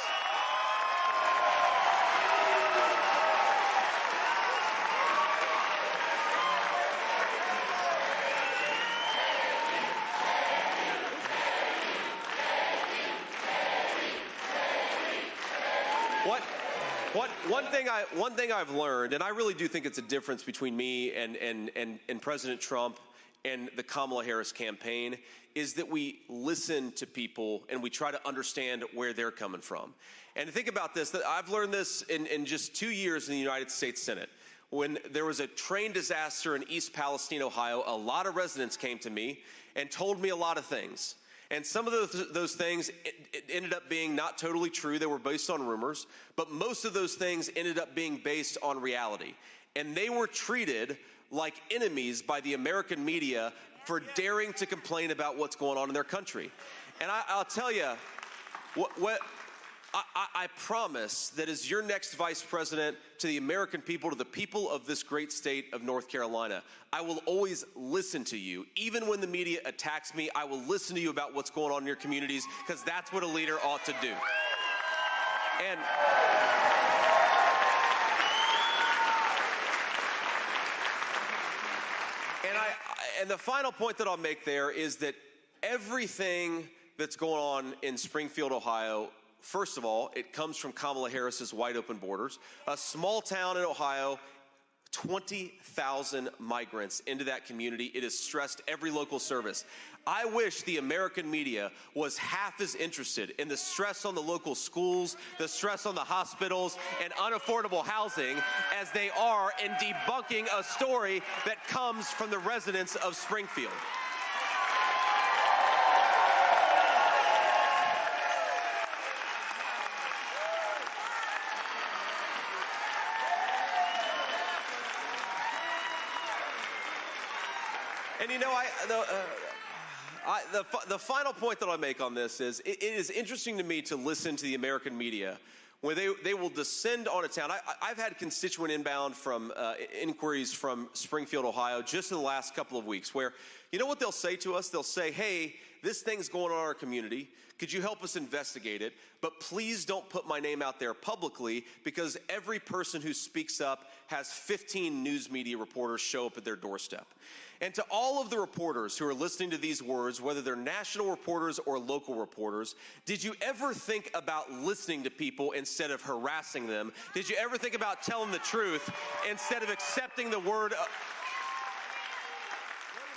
One thing I've learned, and I really do think it's a difference between me and President Trump and the Kamala Harris campaign, is that we listen to people and we try to understand where they're coming from. And think about this, that I've learned this in just 2 years in the United States Senate. When there was a train disaster in East Palestine, Ohio, a lot of residents came to me and told me a lot of things. And some of those things it ended up being not totally true. They were based on rumors. But most of those things ended up being based on reality. And they were treated like enemies by the American media for daring to complain about what's going on in their country. And I'll tell you, I promise that as your next vice president, to the American people, to the people of this great state of North Carolina, I will always listen to you. Even when the media attacks me, I will listen to you about what's going on in your communities, because that's what a leader ought to do. And the final point that I'll make there is that everything that's going on in Springfield, Ohio, first of all, it comes from Kamala Harris's wide open borders. A small town in Ohio, 20,000 migrants into that community. It has stressed every local service. I wish the American media was half as interested in the stress on the local schools, the stress on the hospitals, and unaffordable housing as they are in debunking a story that comes from the residents of Springfield. And you know, the final point that I'll make on this is it is interesting to me to listen to the American media when they will descend on a town. I've had constituent inbound from inquiries from Springfield, Ohio, just in the last couple of weeks where, you know what they'll say to us? They'll say, hey, this thing's going on in our community. Could you help us investigate it? But please don't put my name out there publicly, because every person who speaks up has 15 news media reporters show up at their doorstep. And to all of the reporters who are listening to these words, whether they're national reporters or local reporters, did you ever think about listening to people instead of harassing them? Did you ever think about telling the truth instead of accepting the word?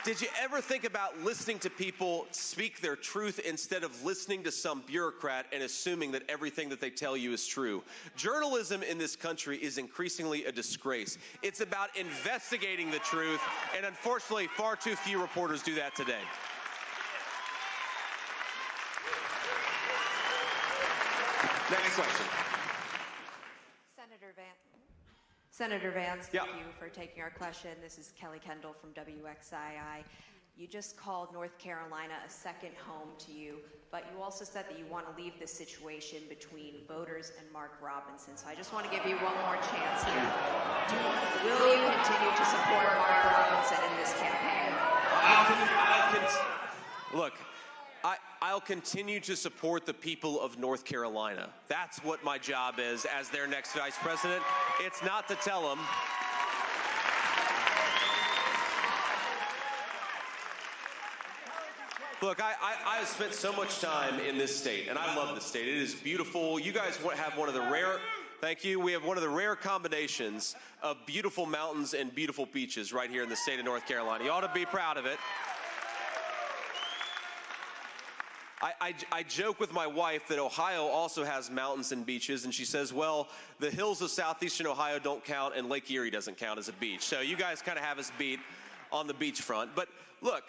Did you ever think about listening to people speak their truth instead of listening to some bureaucrat and assuming that everything that they tell you is true? Journalism in this country is increasingly a disgrace. It's about investigating the truth, and unfortunately, far too few reporters do that today. Next question. Senator Vance, Yeah. thank you for taking our question. This is Kelly Kendall from WXII. You just called North Carolina a second home to you, but you also said that you want to leave this situation between voters and Mark Robinson. So I just want to give you one more chance here. Will you continue to support Mark Robinson in this campaign? Look, I'll continue to support the people of North Carolina. That's what my job is as their next vice president. It's not to tell them. Look, I have spent so much time in this state, and I love this state. It is beautiful. You guys have one of the rare, thank you, we have one of the rare combinations of beautiful mountains and beautiful beaches right here in the state of North Carolina. You ought to be proud of it. I joke with my wife that Ohio also has mountains and beaches, and she says, well, the hills of southeastern Ohio don't count, and Lake Erie doesn't count as a beach. So you guys kind of have us beat on the beachfront. But look,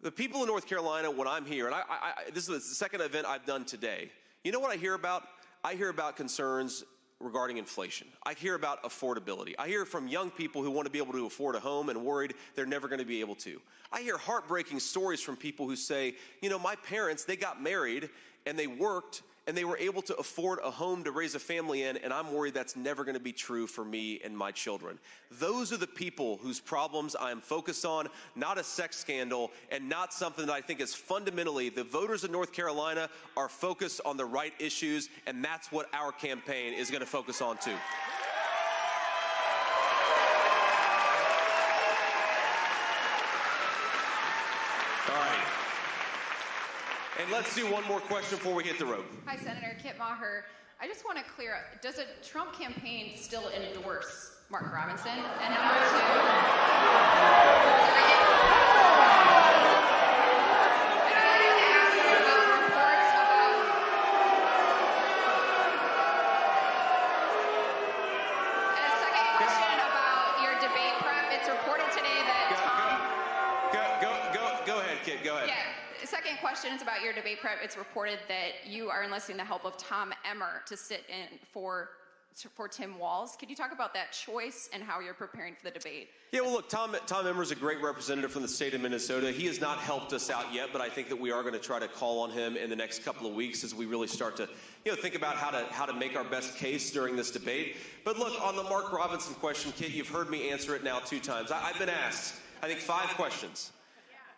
the people of North Carolina, when I'm here, and this is the second event I've done today, you know what I hear about? I hear about concerns regarding inflation. I hear about affordability. I hear from young people who want to be able to afford a home and worried they're never going to be able to. I hear heartbreaking stories from people who say, you know, my parents, they got married and they worked and they were able to afford a home to raise a family in, and I'm worried that's never going to be true for me and my children. Those are the people whose problems I am focused on, not a sex scandal, and not something that I think is fundamentally, the voters of North Carolina are focused on the right issues, and that's what our campaign is going to focus on too. All right. And let's do one more question before we hit the road. Hi, Senator Kit Maher. I just want to clear up, does a Trump campaign still endorse Mark Robinson? And number two, second question is about your debate prep. It's reported that you are enlisting the help of Tom Emmer to sit in for Tim Walz. Could you talk about that choice and how you're preparing for the debate? Yeah, well, look, Tom Emmer is a great representative from the state of Minnesota. He has not helped us out yet, but I think that we are going to try to call on him in the next couple of weeks as we really start to, think about how to make our best case during this debate. But look, on the Mark Robinson question, Kit, you've heard me answer it now 2 times. I've been asked, I think, 5 questions.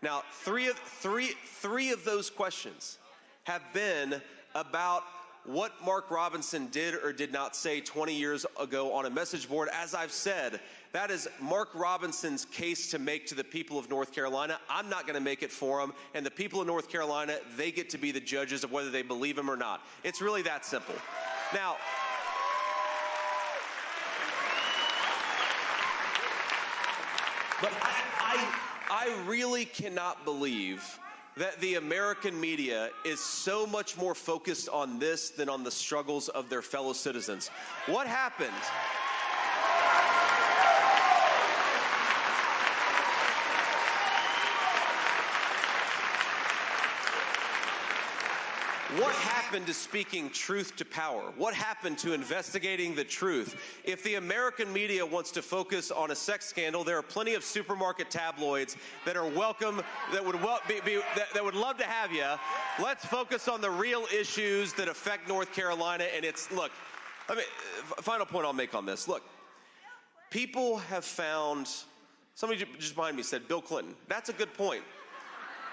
Now, three of those questions have been about what Mark Robinson did or did not say 20 years ago on a message board. As I've said, that is Mark Robinson's case to make to the people of North Carolina. I'm not going to make it for him, and the people of North Carolina, they get to be the judges of whether they believe him or not. It's really that simple. Now, but I really cannot believe that the American media is so much more focused on this than on the struggles of their fellow citizens. What happened? What happened to speaking truth to power? What happened to investigating the truth? If the American media wants to focus on a sex scandal, there are plenty of supermarket tabloids that are welcome, that would love to have you. Let's focus on the real issues that affect North Carolina. And final point I'll make on this. Look, people have found, somebody just behind me said Bill Clinton. That's a good point.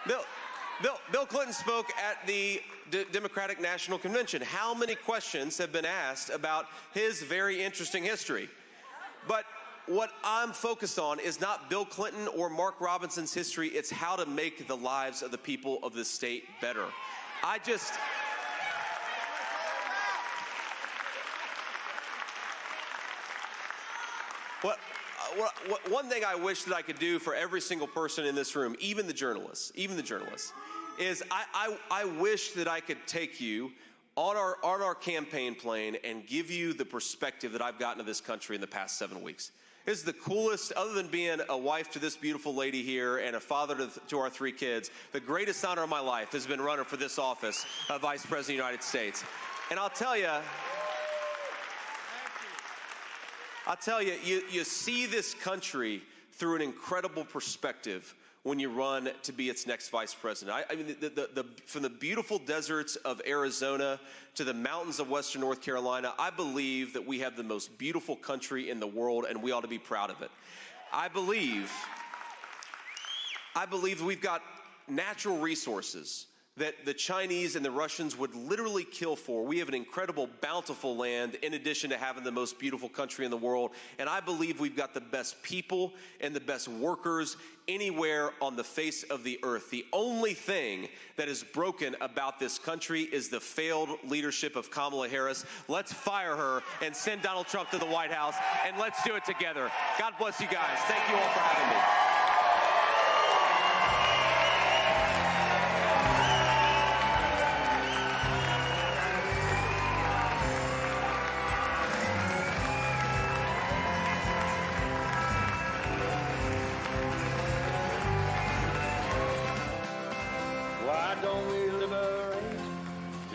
Bill Clinton spoke at the Democratic National Convention. How many questions have been asked about his very interesting history? But what I'm focused on is not Bill Clinton or Mark Robinson's history. It's how to make the lives of the people of this state better. One thing I wish that I could do for every single person in this room, even the journalists, is I wish that I could take you on our campaign plane and give you the perspective that I've gotten to this country in the past 7 weeks. This is the coolest, other than being a wife to this beautiful lady here and a father to our 3 kids, the greatest honor of my life has been running for this office of Vice President of the United States. And I'll tell you, you see this country through an incredible perspective when you run to be its next vice president. I mean, from the beautiful deserts of Arizona to the mountains of Western North Carolina, I believe that we have the most beautiful country in the world, and we ought to be proud of it. I believe we've got natural resources that the Chinese and the Russians would literally kill for. We have an incredible, bountiful land in addition to having the most beautiful country in the world. And I believe we've got the best people and the best workers anywhere on the face of the earth. The only thing that is broken about this country is the failed leadership of Kamala Harris. Let's fire her and send Donald Trump to the White House, and let's do it together. God bless you guys. Thank you all for having me. Why don't we live